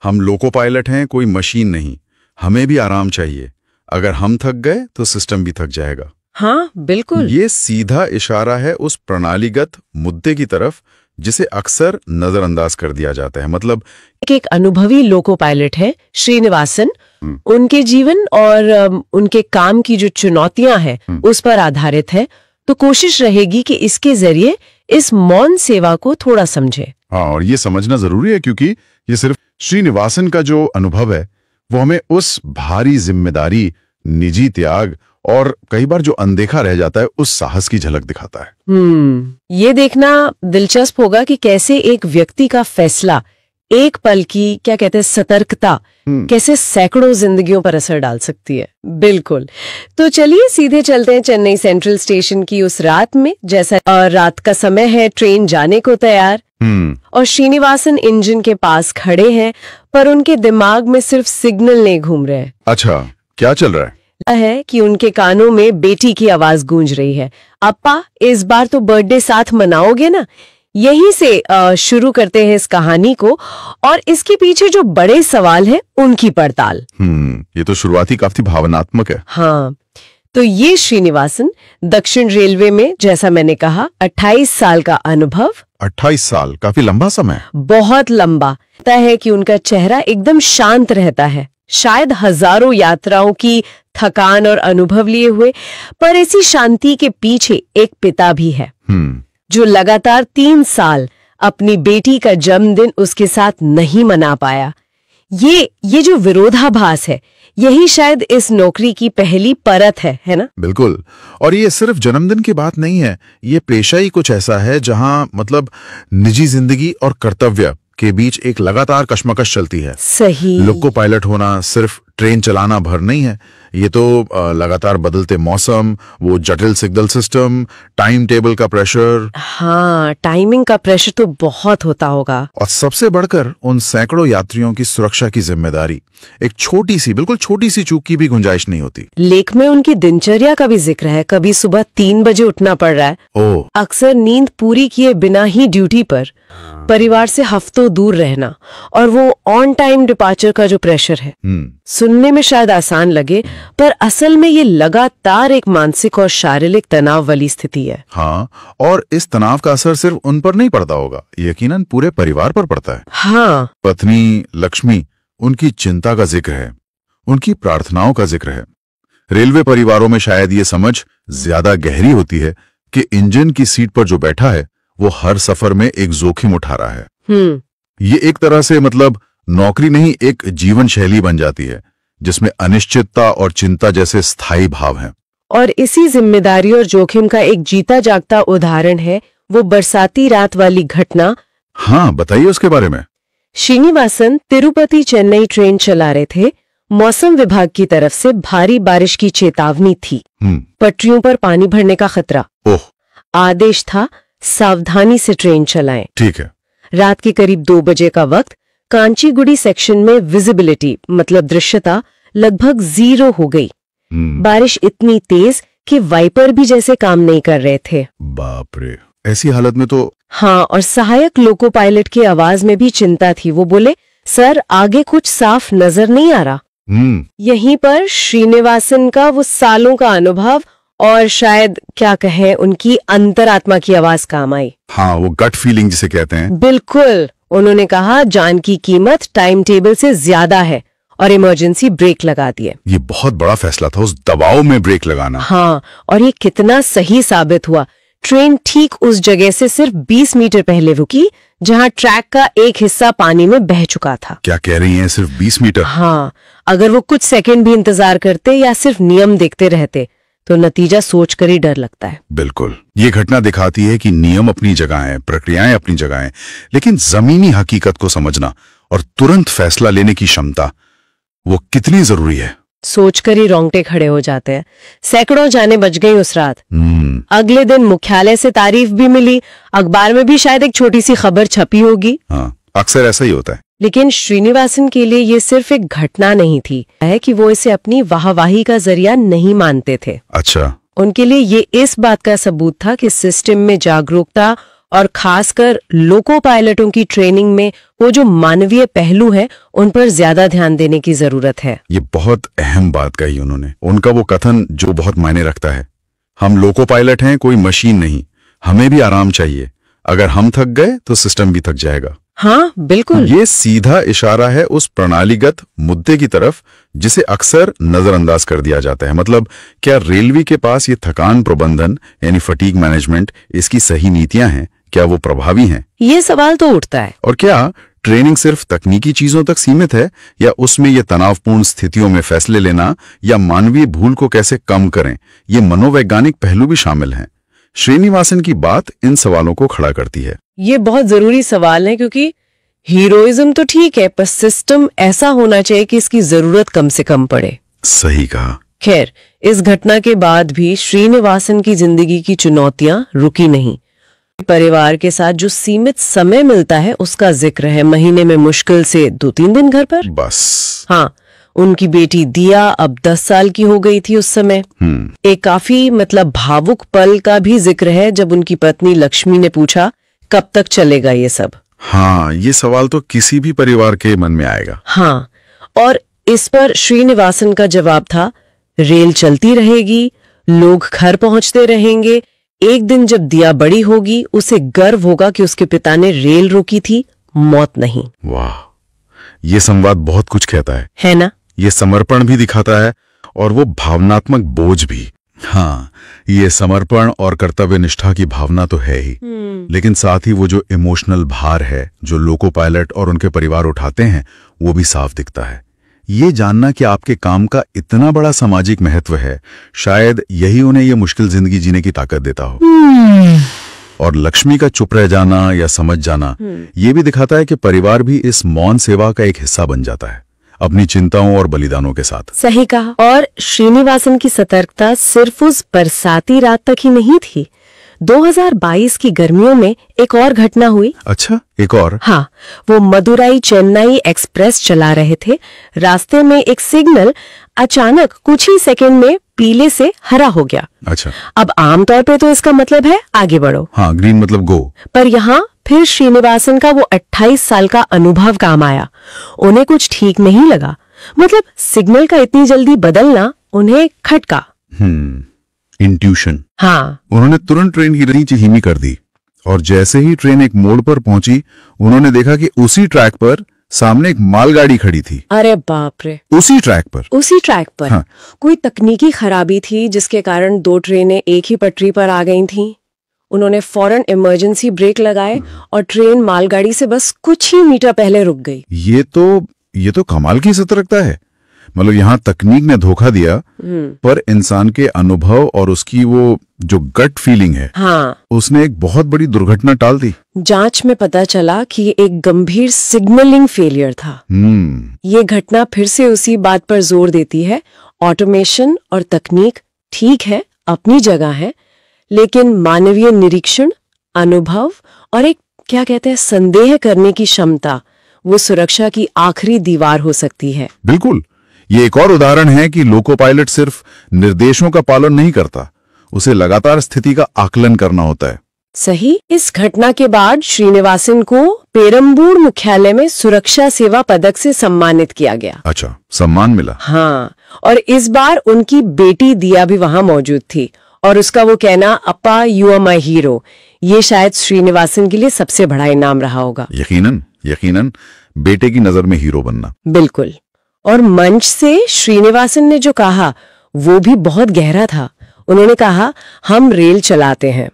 हम loco pilot हैं, कोई मशीन नहीं। हमें भी आराम चाहिए। अगर हम थक गए तो सिस्टम भी थक जाएगा। हाँ बिल्कुल। ये सीधा इशारा है उस प्रणालीगत मुद्दे की तरफ जिसे अक्सर नजरअंदाज कर दिया जाता है। मतलब एक अनुभवी लोको पायलट है श्रीनिवासन, उनके जीवन और उनके काम की जो चुनौतियां हैं उस पर आधारित है। तो कोशिश रहेगी कि इसके जरिए इस मौन सेवा को थोड़ा समझे। हाँ, और ये समझना जरूरी है क्योंकि ये सिर्फ श्रीनिवासन का जो अनुभव है वो हमें उस भारी जिम्मेदारी, निजी त्याग और कई बार जो अनदेखा रह जाता है उस साहस की झलक दिखाता है। ये देखना दिलचस्प होगा कि कैसे एक व्यक्ति का फैसला, एक पल की क्या कहते हैं सतर्कता, कैसे सैकड़ों जिंदगियों पर असर डाल सकती है। बिल्कुल। तो चलिए सीधे चलते हैं चेन्नई सेंट्रल स्टेशन की उस रात में। जैसा रात का समय है, ट्रेन जाने को तैयार, और श्रीनिवासन इंजन के पास खड़े हैं, पर उनके दिमाग में सिर्फ सिग्नल नहीं घूम रहे हैं। अच्छा, क्या चल रहा है कि उनके कानों में बेटी की आवाज गूंज रही है, अप्पा इस बार तो बर्थडे साथ मनाओगे ना। यहीं से शुरू करते हैं इस कहानी को, और इसके पीछे जो बड़े सवाल हैं उनकी पड़ताल। ये तो शुरुआती काफी भावनात्मक है। हाँ, तो ये श्रीनिवासन दक्षिण रेलवे में, जैसा मैंने कहा, 28 साल का अनुभव। 28 साल, काफी लंबा समय। बहुत लंबा। पता है कि उनका चेहरा एकदम शांत रहता है, शायद हजारों यात्राओं की थकान और अनुभव लिए हुए, पर इसी शांति के पीछे एक पिता भी है जो लगातार 3 साल अपनी बेटी का जन्मदिन उसके साथ नहीं मना पाया। ये जो विरोधाभास है, यही शायद इस नौकरी की पहली परत है ना? बिल्कुल। और ये सिर्फ जन्मदिन की बात नहीं है, ये पेशा ही कुछ ऐसा है जहां मतलब निजी जिंदगी और कर्तव्य के बीच एक लगातार कशमकश चलती है। सही। लोको पायलट होना सिर्फ ट्रेन चलाना भर नहीं है, ये तो लगातार बदलते मौसम, वो जटिल सिग्नल सिस्टम, टाइम टेबल का प्रेशर। हाँ, टाइमिंग का प्रेशर तो बहुत होता होगा। और सबसे बढ़कर उन सैकड़ों यात्रियों की सुरक्षा की जिम्मेदारी। एक छोटी सी, बिल्कुल छोटी सी चूक की भी गुंजाइश नहीं होती। लेख में उनकी दिनचर्या का भी जिक्र है। कभी सुबह 3 बजे उठना पड़ रहा है, अक्सर नींद पूरी किए बिना ही ड्यूटी पर, परिवार से हफ्तों दूर रहना, और वो ऑन टाइम डिपार्चर का जो प्रेशर है। सुनने में शायद आसान लगे, पर असल में ये लगातार एक मानसिक और शारीरिक तनाव वाली स्थिति है। हाँ, और इस तनाव का असर सिर्फ उन पर नहीं पड़ता होगा, यकीनन पूरे परिवार पर पड़ता है। हाँ, पत्नी लक्ष्मी, उनकी चिंता का जिक्र है, उनकी प्रार्थनाओं का जिक्र है। रेलवे परिवारों में शायद ये समझ ज्यादा गहरी होती है कि इंजन की सीट पर जो बैठा है वो हर सफर में एक जोखिम उठा रहा है। ये एक तरह से मतलब नौकरी नहीं, एक जीवन शैली बन जाती है जिसमें अनिश्चितता और चिंता जैसे स्थायी भाव हैं। और इसी जिम्मेदारी और जोखिम का एक जीता जागता उदाहरण है वो बरसाती रात वाली घटना। हाँ, बताइए उसके बारे में। श्रीनिवासन तिरुपति चेन्नई ट्रेन चला रहे थे। मौसम विभाग की तरफ से भारी बारिश की चेतावनी थी। पटरियों पर पानी भरने का खतरा। आदेश था सावधानी से ट्रेन चलाएं। ठीक है। रात के करीब 2 बजे का वक्त। कांचीगुड़ी सेक्शन में विजिबिलिटी मतलब दृश्यता लगभग 0 हो गई। बारिश इतनी तेज कि वाइपर भी जैसे काम नहीं कर रहे थे। बाप रे, ऐसी हालत में तो। हाँ, और सहायक लोको पायलट की आवाज में भी चिंता थी। वो बोले, सर आगे कुछ साफ नजर नहीं आ रहा। यहीं पर श्रीनिवासन का वो सालों का अनुभव और शायद क्या कहें उनकी अंतरात्मा की आवाज काम आई। हाँ, वो गट फीलिंग जिसे कहते हैं। बिल्कुल। उन्होंने कहा, जान की कीमत टाइम टेबल से ज्यादा है, और इमरजेंसी ब्रेक लगा दिए। ये बहुत बड़ा फैसला था, उस दबाव में ब्रेक लगाना। हाँ, और ये कितना सही साबित हुआ। ट्रेन ठीक उस जगह से सिर्फ 20 मीटर पहले रुकी जहां ट्रैक का एक हिस्सा पानी में बह चुका था। क्या कह रही हैं, सिर्फ 20 मीटर? हाँ, अगर वो कुछ सेकंड भी इंतजार करते या सिर्फ नियम देखते रहते तो नतीजा सोचकर ही डर लगता है। बिल्कुल। ये घटना दिखाती है कि नियम अपनी जगह हैं, प्रक्रियाएं अपनी जगह हैं, लेकिन जमीनी हकीकत को समझना और तुरंत फैसला लेने की क्षमता वो कितनी जरूरी है। सोचकर ही रोंगटे खड़े हो जाते हैं। सैकड़ों जानें बच गई उस रात। अगले दिन मुख्यालय से तारीफ भी मिली, अखबार में भी शायद एक छोटी सी खबर छपी होगी। हाँ, अक्सर ऐसा ही होता है। लेकिन श्रीनिवासन के लिए ये सिर्फ एक घटना नहीं थी, है कि वो इसे अपनी वाहवाही का जरिया नहीं मानते थे। अच्छा। उनके लिए ये इस बात का सबूत था कि सिस्टम में जागरूकता और खासकर लोको पायलटों की ट्रेनिंग में वो जो मानवीय पहलू है उन पर ज्यादा ध्यान देने की जरूरत है। ये बहुत अहम बात कही उन्होंने। उनका वो कथन जो बहुत मायने रखता है, हम लोको पायलट हैं, कोई मशीन नहीं, हमें भी आराम चाहिए। अगर हम थक गए तो सिस्टम भी थक जाएगा। हाँ बिल्कुल। ये सीधा इशारा है उस प्रणालीगत मुद्दे की तरफ जिसे अक्सर नजरअंदाज कर दिया जाता है। मतलब क्या रेलवे के पास ये थकान प्रबंधन यानी फटीग मैनेजमेंट, इसकी सही नीतियां हैं? क्या वो प्रभावी हैं? ये सवाल तो उठता है। और क्या ट्रेनिंग सिर्फ तकनीकी चीजों तक सीमित है, या उसमें ये तनावपूर्ण स्थितियों में फैसले लेना या मानवीय भूल को कैसे कम करें, ये मनोवैज्ञानिक पहलू भी शामिल हैं? श्रीनिवासन की बात इन सवालों को खड़ा करती है। ये बहुत जरूरी सवाल है, क्योंकि हीरोइज्म तो ठीक है, पर सिस्टम ऐसा होना चाहिए कि इसकी जरूरत कम से कम पड़े। सही कहा। खैर, इस घटना के बाद भी श्रीनिवासन की जिंदगी की चुनौतियां रुकी नहीं। परिवार के साथ जो सीमित समय मिलता है उसका जिक्र है। महीने में मुश्किल से 2-3 दिन घर पर बस। हाँ, उनकी बेटी दिया अब 10 साल की हो गई थी उस समय। एक काफी भावुक पल का भी जिक्र है जब उनकी पत्नी लक्ष्मी ने पूछा, कब तक चलेगा ये सब? हाँ, ये सवाल तो किसी भी परिवार के मन में आएगा। हाँ, और इस पर श्रीनिवासन का जवाब था, रेल चलती रहेगी, लोग घर पहुंचते रहेंगे। एक दिन जब दिया बड़ी होगी, उसे गर्व होगा कि उसके पिता ने रेल रोकी थी, मौत नहीं। वाह, ये संवाद बहुत कुछ कहता है ना? ये समर्पण भी दिखाता है और वो भावनात्मक बोझ भी। हाँ, ये समर्पण और कर्तव्य निष्ठा की भावना तो है ही, लेकिन साथ ही वो जो इमोशनल भार है जो लोको पायलट और उनके परिवार उठाते हैं, वो भी साफ दिखता है। ये जानना कि आपके काम का इतना बड़ा सामाजिक महत्व है, शायद यही उन्हें ये मुश्किल जिंदगी जीने की ताकत देता हो। और लक्ष्मी का चुप रह जाना या समझ जाना ये भी दिखाता है कि परिवार भी इस मौन सेवा का एक हिस्सा बन जाता है, अपनी चिंताओं और बलिदानों के साथ। सही कहा। और श्रीनिवासन की सतर्कता सिर्फ उस बरसाती रात तक ही नहीं थी। 2022 की गर्मियों में एक और घटना हुई। अच्छा, एक और? हाँ, वो मदुराई चेन्नई एक्सप्रेस चला रहे थे। रास्ते में एक सिग्नल अचानक कुछ ही सेकंड में पीले से हरा हो गया। अच्छा। अब आमतौर पे तो इसका मतलब है आगे बढ़ो। हाँ, ग्रीन मतलब गो। पर यहाँ फिर श्रीनिवासन का वो 28 साल का अनुभव काम आया। उन्हें कुछ ठीक नहीं लगा। मतलब सिग्नल का इतनी जल्दी बदलना उन्हें खटका। इंट्यूशन। हाँ, उन्होंने तुरंत ट्रेन की रही धीमी कर दी, और जैसे ही ट्रेन एक मोड़ पर पहुंची, उन्होंने देखा कि उसी ट्रैक पर सामने एक मालगाड़ी खड़ी थी। अरे बाप रे! उसी ट्रैक पर। हाँ। कोई तकनीकी खराबी थी जिसके कारण 2 ट्रेनें एक ही पटरी पर आ गई थीं। उन्होंने फौरन इमरजेंसी ब्रेक लगाए और ट्रेन मालगाड़ी से बस कुछ ही मीटर पहले रुक गई। ये तो कमाल की सतर्कता है। मतलब यहाँ तकनीक ने धोखा दिया, पर इंसान के अनुभव और उसकी वो जो गट फीलिंग है, हाँ, उसने एक बहुत बड़ी दुर्घटना टाल दी। जांच में पता चला कि ये एक गंभीर सिग्नलिंग फेलियर था। ये घटना फिर से उसी बात पर जोर देती है, ऑटोमेशन और तकनीक ठीक है, अपनी जगह है, लेकिन मानवीय निरीक्षण, अनुभव और एक क्या कहते हैं संदेह करने की क्षमता, वो सुरक्षा की आखिरी दीवार हो सकती है। बिल्कुल। ये एक और उदाहरण है कि लोको पायलट सिर्फ निर्देशों का पालन नहीं करता, उसे लगातार स्थिति का आकलन करना होता है। सही। इस घटना के बाद श्रीनिवासन को पेरम्बूर मुख्यालय में सुरक्षा सेवा पदक से सम्मानित किया गया। अच्छा, सम्मान मिला? हाँ, और इस बार उनकी बेटी दिया भी वहां मौजूद थी, और उसका वो कहना, अप्पा यू आर माई हीरो, ये शायद श्रीनिवासन के लिए सबसे बड़ा इनाम रहा होगा। यकीनन बेटे की नजर में हीरो बनना। बिल्कुल। और मंच से श्रीनिवासन ने जो कहा वो भी बहुत गहरा था। उन्होंने कहा, हम रेल चलाते हैं,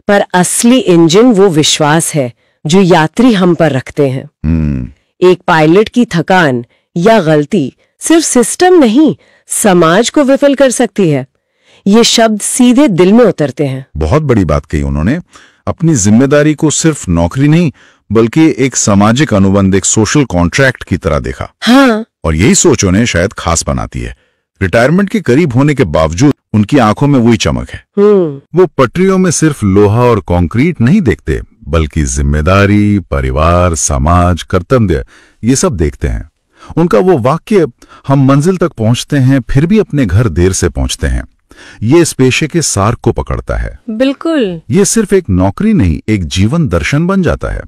पर असली इंजन वो विश्वास है जो यात्री हम पर रखते हैं। एक पायलट की थकान या गलती सिर्फ सिस्टम नहीं, समाज को विफल कर सकती है। ये शब्द सीधे दिल में उतरते हैं। बहुत बड़ी बात कही उन्होंने। अपनी जिम्मेदारी को सिर्फ नौकरी नहीं, बल्कि एक सामाजिक अनुबंध, एक सोशल कॉन्ट्रैक्ट की तरह देखा। हाँ, और यही सोच उन्हें शायद खास बनाती है। रिटायरमेंट के करीब होने के बावजूद उनकी आंखों में वही चमक है। वो पटरियों में सिर्फ लोहा और कंक्रीट नहीं देखते, बल्कि जिम्मेदारी, परिवार, समाज, कर्तव्य, ये सब देखते हैं। उनका वो वाक्य, हम मंजिल तक पहुंचते हैं फिर भी अपने घर देर से पहुंचते हैं, ये इस पेशे के सार को पकड़ता है। बिल्कुल। ये सिर्फ एक नौकरी नहीं, एक जीवन दर्शन बन जाता है।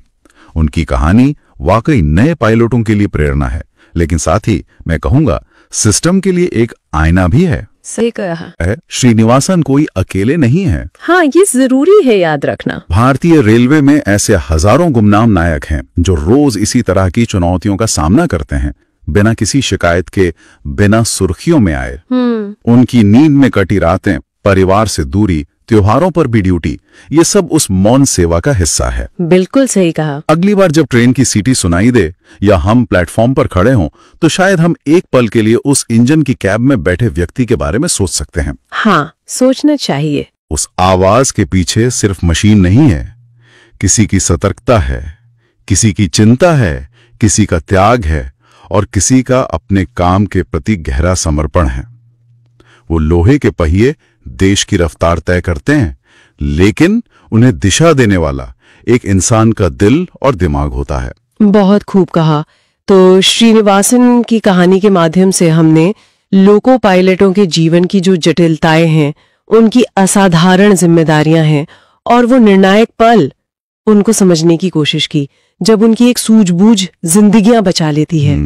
उनकी कहानी वाकई नए पायलटों के लिए प्रेरणा है, लेकिन साथ ही मैं कहूंगा सिस्टम के लिए एक आईना भी है। सही कहा। श्रीनिवासन कोई अकेले नहीं है। हाँ, ये जरूरी है याद रखना। भारतीय रेलवे में ऐसे हजारों गुमनाम नायक हैं जो रोज इसी तरह की चुनौतियों का सामना करते हैं, बिना किसी शिकायत के, बिना सुर्खियों में आए। उनकी नींद में कटी रातें, परिवार से दूरी, त्योहारों पर भी ड्यूटी, ये सब उस मौन सेवा का हिस्सा है। बिल्कुल सही कहा। अगली बार जब ट्रेन की सीटी सुनाई दे या हम प्लेटफॉर्म पर खड़े हों, तो शायद हम एक पल के लिए उस इंजन की कैब में बैठे व्यक्ति के बारे में सोच सकते हैं। हाँ, सोचना चाहिए। उस आवाज के पीछे सिर्फ मशीन नहीं है, किसी की सतर्कता है, किसी की चिंता है, किसी का त्याग है और किसी का अपने काम के प्रति गहरा समर्पण है। वो लोहे के पहिए देश की रफ्तार तय करते हैं, लेकिन उन्हें दिशा देने वाला एक इंसान का दिल और दिमाग होता है। बहुत खूब कहा। तो श्रीनिवासन की कहानी के माध्यम से हमने लोको पायलटों के जीवन की जो जटिलताएं हैं, उनकी असाधारण जिम्मेदारियां हैं और वो निर्णायक पल, उनको समझने की कोशिश की जब उनकी एक सूझबूझ जिंदगियां बचा लेती है।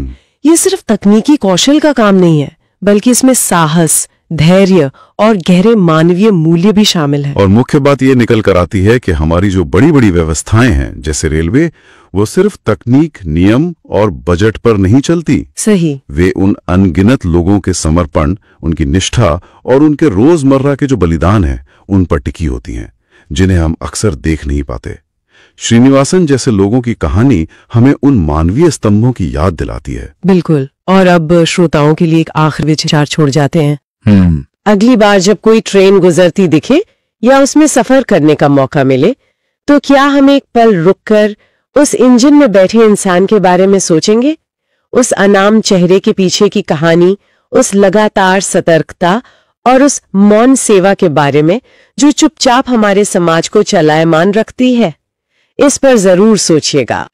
ये सिर्फ तकनीकी कौशल का काम नहीं है, बल्कि इसमें साहस, धैर्य और गहरे मानवीय मूल्य भी शामिल है। और मुख्य बात ये निकल कर आती है कि हमारी जो बड़ी बड़ी व्यवस्थाएं हैं, जैसे रेलवे, वो सिर्फ तकनीक, नियम और बजट पर नहीं चलती। सही। वे उन अनगिनत लोगों के समर्पण, उनकी निष्ठा और उनके रोजमर्रा के जो बलिदान हैं, उन पर टिकी होती हैं, जिन्हें हम अक्सर देख नहीं पाते। श्रीनिवासन जैसे लोगों की कहानी हमें उन मानवीय स्तंभों की याद दिलाती है। बिल्कुल। और अब श्रोताओं के लिए एक आखिरी विचार छोड़ जाते हैं। अगली बार जब कोई ट्रेन गुजरती दिखे या उसमें सफर करने का मौका मिले, तो क्या हम एक पल रुककर उस इंजन में बैठे इंसान के बारे में सोचेंगे? उस अनाम चेहरे के पीछे की कहानी, उस लगातार सतर्कता और उस मौन सेवा के बारे में जो चुपचाप हमारे समाज को चलायमान रखती है। इस पर जरूर सोचिएगा।